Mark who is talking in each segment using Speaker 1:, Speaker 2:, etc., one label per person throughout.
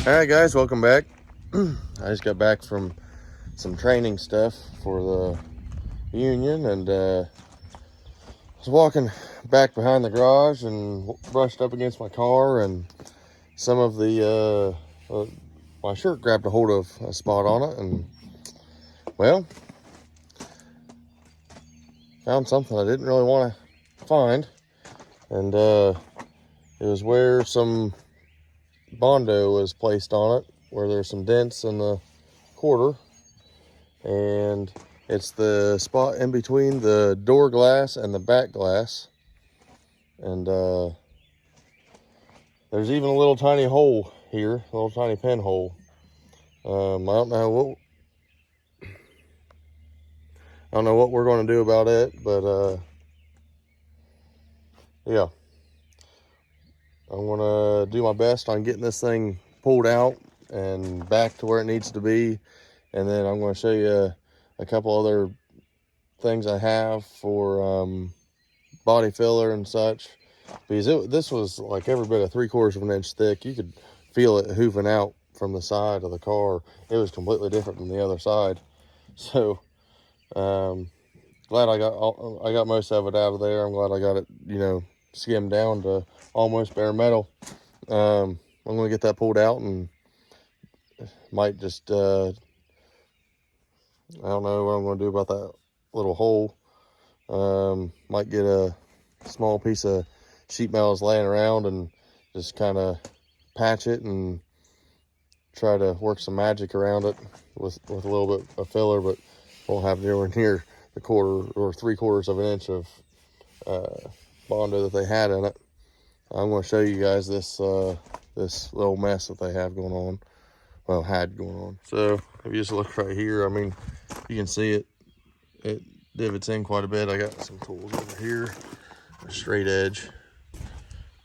Speaker 1: All right, guys, welcome back. I just got back from some training stuff for the union, and I was walking back behind the garage and brushed up against my car, and some of my shirt grabbed a hold of a spot on it, and well, found something I didn't really want to find, and it was where some bondo was placed on it, where there's some dents in the quarter, and it's the spot in between the door glass and the back glass, and there's even a little tiny hole here, a little tiny pinhole. I don't know what we're going to do about it, but yeah, I'm going to do my best on getting this thing pulled out and back to where it needs to be. And then I'm going to show you a couple other things I have for body filler and such. Because this was like every bit of 3/4 of an inch thick. You could feel it hooving out from the side of the car. It was completely different than the other side. So glad I got most of it out of there. I'm glad I got it, skimmed down to almost bare metal. I'm going to get that pulled out and might just, I don't know what I'm going to do about that little hole. Might get a small piece of sheet metal that's laying around and just kind of patch it and try to work some magic around it with a little bit of filler, but won't have anywhere near the 1/4 or 3/4 of an inch of bondo that they had in it. I'm going to show you guys this this little mess that they have going on. Well, had going on. So if you just look right here, I mean, you can see it divots in quite a bit. I got some tools over here, a straight edge.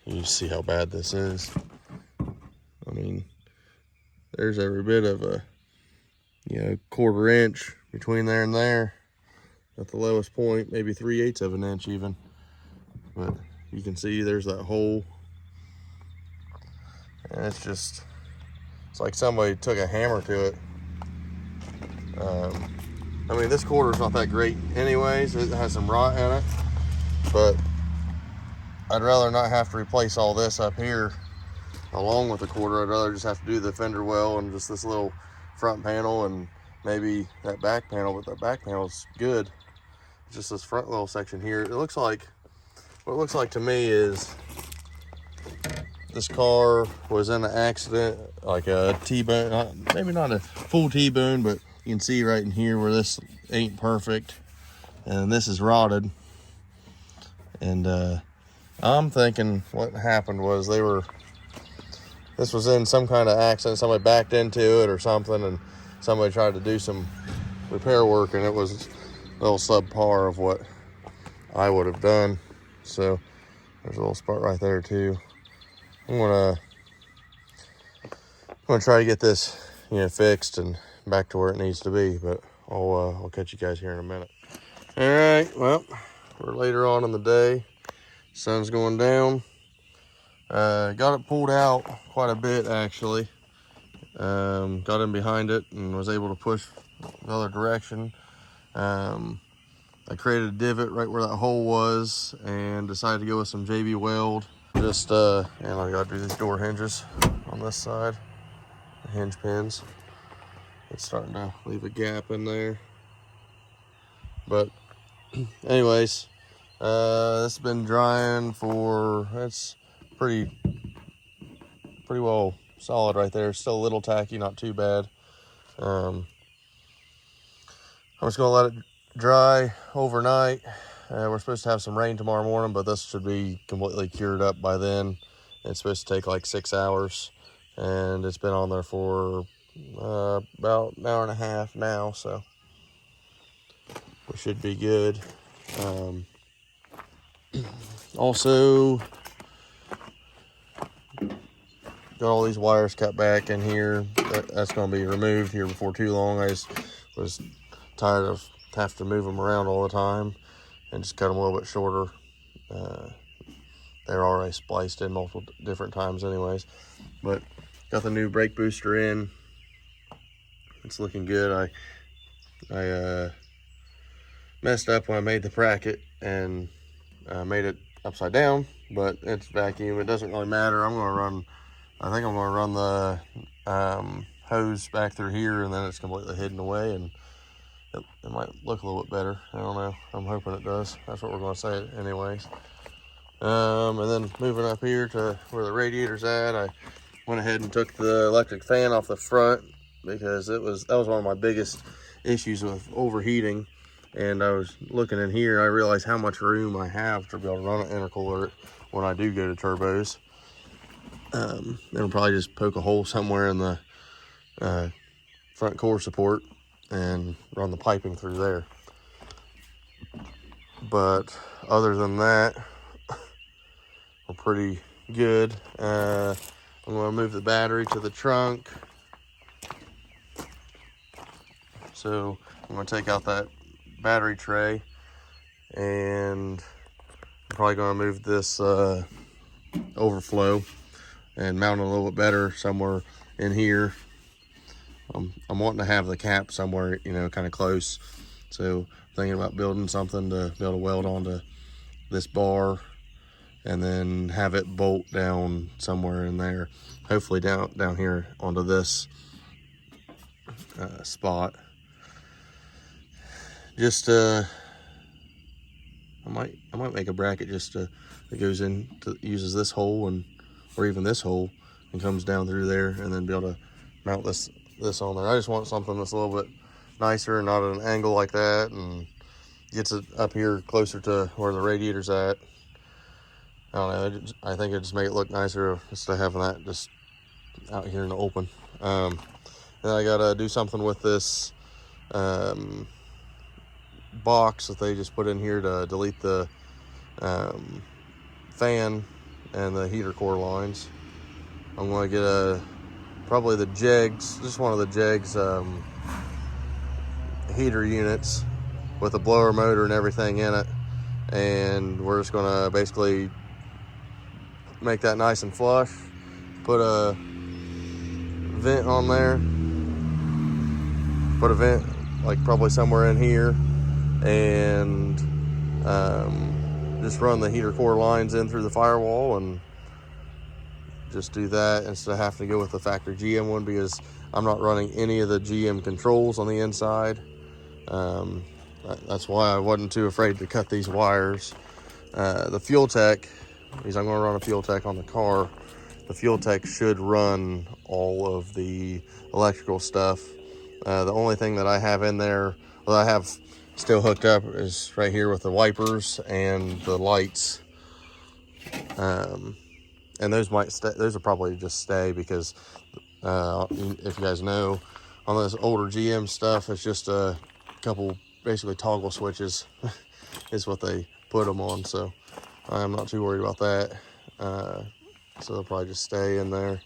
Speaker 1: You see how bad this is. I mean, there's every bit of a 1/4 inch between there and there at the lowest point, maybe 3/8 of an inch even. But you can see there's that hole, and it's like somebody took a hammer to it. I mean, this quarter's not that great anyways. It has some rot in it, but I'd rather not have to replace all this up here along with the quarter. I'd rather just have to do the fender well and just this little front panel and maybe that back panel, but that back panel is good. It's just this front little section here. What it looks like to me is this car was in an accident, like a T-bone, maybe not a full T-bone, but you can see right in here where this ain't perfect, and this is rotted. And I'm thinking what happened was this was in some kind of accident. Somebody backed into it or something, and somebody tried to do some repair work, and it was a little subpar of what I would have done. So there's a little spot right there too. I'm gonna try to get this, fixed and back to where it needs to be, but I'll catch you guys here in a minute. All right, well, we're later on in the day. Sun's going down. Got it pulled out quite a bit actually. Got in behind it and was able to push the other direction. I created a divot right where that hole was and decided to go with some JB Weld. And I gotta do these door hinges on this side, the hinge pins. It's starting to leave a gap in there. But anyways, this has been drying it's pretty well solid right there. Still a little tacky, not too bad. I'm just gonna let it dry overnight. We're supposed to have some rain tomorrow morning, but this should be completely cured up by then. It's supposed to take like 6 hours, and it's been on there for about an hour and a half now, so we should be good. Also, got all these wires cut back in here. That's going to be removed here before too long. I just was tired of having to move them around all the time and just cut them a little bit shorter. They're already spliced in multiple different times anyways. But got the new brake booster in. It's looking good. I messed up when I made the bracket and made it upside down, but it's vacuum. It doesn't really matter. I think I'm gonna run the hose back through here, and then it's completely hidden away, and it might look a little bit better. I don't know. I'm hoping it does. That's what we're gonna say anyways. And then moving up here to where the radiator's at, I went ahead and took the electric fan off the front because that was one of my biggest issues with overheating. And I was looking in here, I realized how much room I have to be able to run an intercooler when I do go to turbos. It'll probably just poke a hole somewhere in the front core support and run the piping through there. But other than that, we're pretty good. I'm going to move the battery to the trunk. So I'm going to take out that battery tray, and I'm probably going to move this overflow and mount it a little bit better somewhere in here. I'm wanting to have the cap somewhere, you know, kind of close. So thinking about building something to be able to weld onto this bar and then have it bolt down somewhere in there, hopefully down here onto this spot. Just I might make a bracket just that goes in to uses this hole or even this hole and comes down through there, and then be able to mount this on there. I just want something that's a little bit nicer, not at an angle like that, and gets it up here closer to where the radiator's at. I don't know, I think it just make it look nicer instead of having that just out here in the open. Then I gotta do something with this box that they just put in here to delete the fan and the heater core lines. I'm gonna get probably the jegs, just one of the jegs heater units with a blower motor and everything in it, and we're just gonna basically make that nice and flush, put a vent on there, put a vent like probably somewhere in here, and just run the heater core lines in through the firewall, and just do that instead of having to go with the factory GM one, because I'm not running any of the GM controls on the inside. That's why I wasn't too afraid to cut these wires. The fuel tech, because I'm going to run a fuel tech on the car, the fuel tech should run all of the electrical stuff. The only thing that I have in there, well, I have still hooked up, is right here with the wipers and the lights. And those might stay, those will probably just stay, because if you guys know, on this older GM stuff, it's just a couple basically toggle switches is what they put them on, so I'm not too worried about that. So they'll probably just stay in there.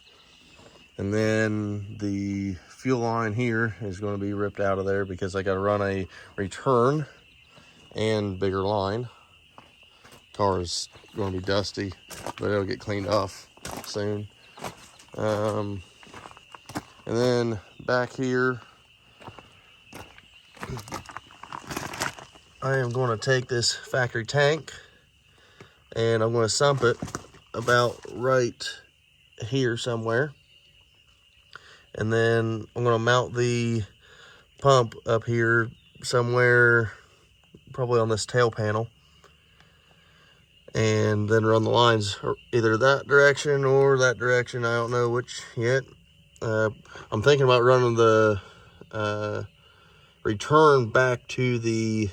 Speaker 1: And then the fuel line here is going to be ripped out of there, because I got to run a return and bigger line. Car is going to be dusty, but it'll get cleaned off soon. And then back here, I am going to take this factory tank and I'm going to sump it about right here somewhere. And then I'm going to mount the pump up here somewhere, probably on this tail panel, and then run the lines either that direction or that direction. I don't know which yet. I'm thinking about running the return back to the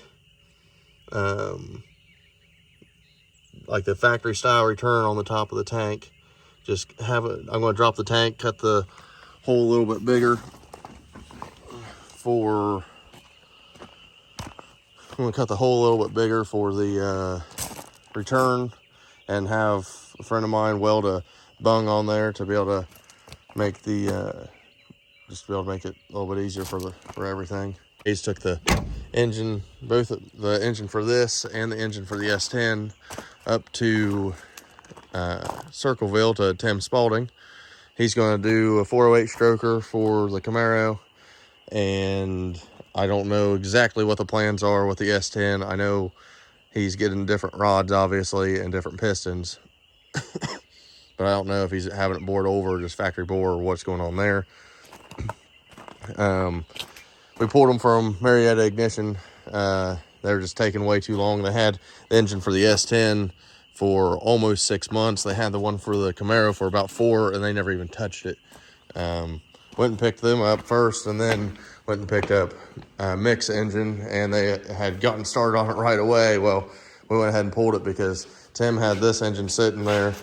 Speaker 1: like the factory style return on the top of the tank. Just have it, I'm going to drop the tank, cut the hole a little bit bigger for, I'm going to cut the hole a little bit bigger for the return, and have a friend of mine weld a bung on there to be able to make the just be able to make it a little bit easier for everything. He's took the engine, both the engine for this and the engine for the S10, up to Circleville to Tim Spalding, he's going to do a 408 stroker for the Camaro, and I don't know exactly what the plans are with the S10. I know he's getting different rods, obviously, and different pistons, but I don't know if he's having it bored over, just factory bore, or what's going on there. We pulled them from Marietta Ignition. They were just taking way too long. They had the engine for the S10 for almost 6 months. They had the one for the Camaro for about 4, and they never even touched it. Went and picked them up first, and then went and picked up Mick's engine, and they had gotten started on it right away. Well, we went ahead and pulled it because Tim had this engine sitting there,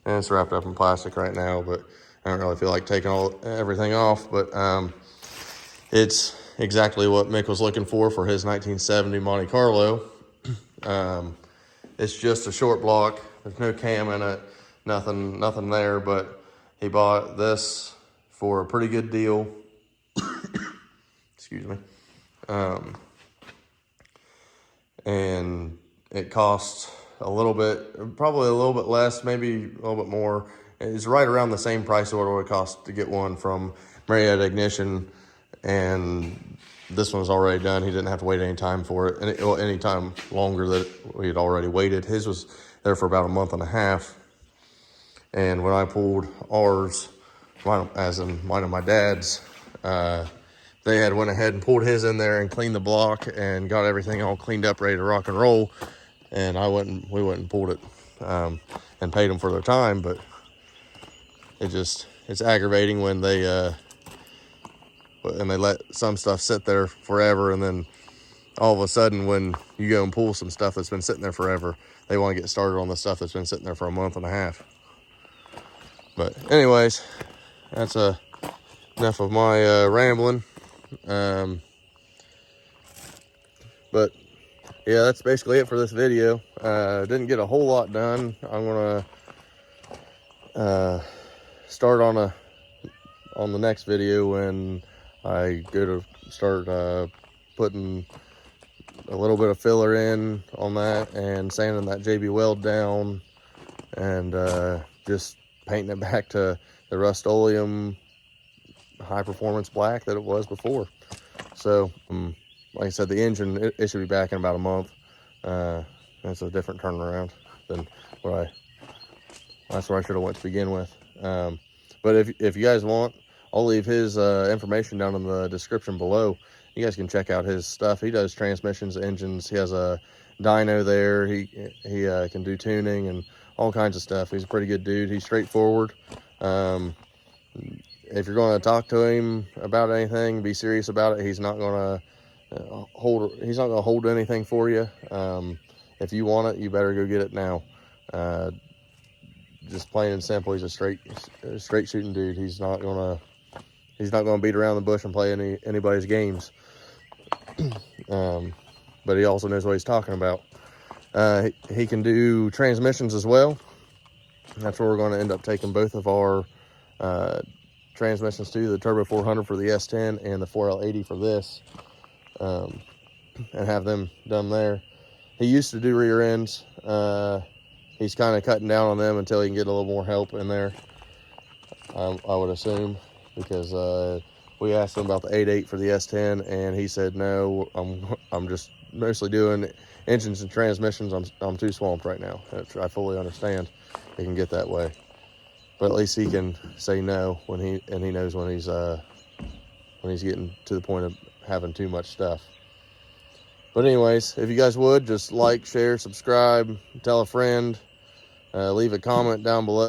Speaker 1: and it's wrapped up in plastic right now, but I don't really feel like taking everything off. But it's exactly what Mick was looking for his 1970 Monte Carlo. It's just a short block. There's no cam in it, nothing there, but he bought this for a pretty good deal. Excuse me. And it cost a little bit, probably a little bit less, maybe a little bit more. It's right around the same price of what it would cost to get one from Marietta Ignition, and this one's already done. He didn't have to wait any time for it, any time longer that we had already waited. His was there for about a month and a half, and when I pulled ours, as in mine and my dad's, they had went ahead and pulled his in there and cleaned the block and got everything all cleaned up, ready to rock and roll. And we went and pulled it and paid them for their time, but it's aggravating when they let some stuff sit there forever, and then all of a sudden when you go and pull some stuff that's been sitting there forever, they want to get started on the stuff that's been sitting there for a month and a half. But anyways, that's enough of my rambling. But yeah, that's basically it for this video. Didn't get a whole lot done. I'm gonna start on the next video when I go to start putting a little bit of filler in on that and sanding that JB Weld down, and just painting it back to the Rust-Oleum high performance black that it was before. So like I said, the engine, it should be back in about a month. That's a different turnaround than that's where I should have went to begin with. But if you guys want, I'll leave his information down in the description below. You guys can check out his stuff. He does transmissions, engines. He has a dyno there. He can do tuning and all kinds of stuff. He's a pretty good dude. He's straightforward. If you're going to talk to him about anything, be serious about it. He's not going to hold anything for you. If you want it, you better go get it now. Just plain and simple, he's a straight shooting dude. He's not gonna beat around the bush and play anybody's games. But he also knows what he's talking about. He can do transmissions as well. That's where we're going to end up taking both of our transmissions to, the Turbo 400 for the S10 and the 4L80 for this, and have them done there. He used to do rear ends. He's kind of cutting down on them until he can get a little more help in there, I would assume, because we asked him about the 8.8 for the S10, and he said, no, I'm just mostly doing engines and transmissions. I'm too swamped right now. I fully understand it can get that way, but at least he can say no when he knows when he's getting to the point of having too much stuff. But anyways, if you guys would, just like, share, subscribe, tell a friend, leave a comment down below.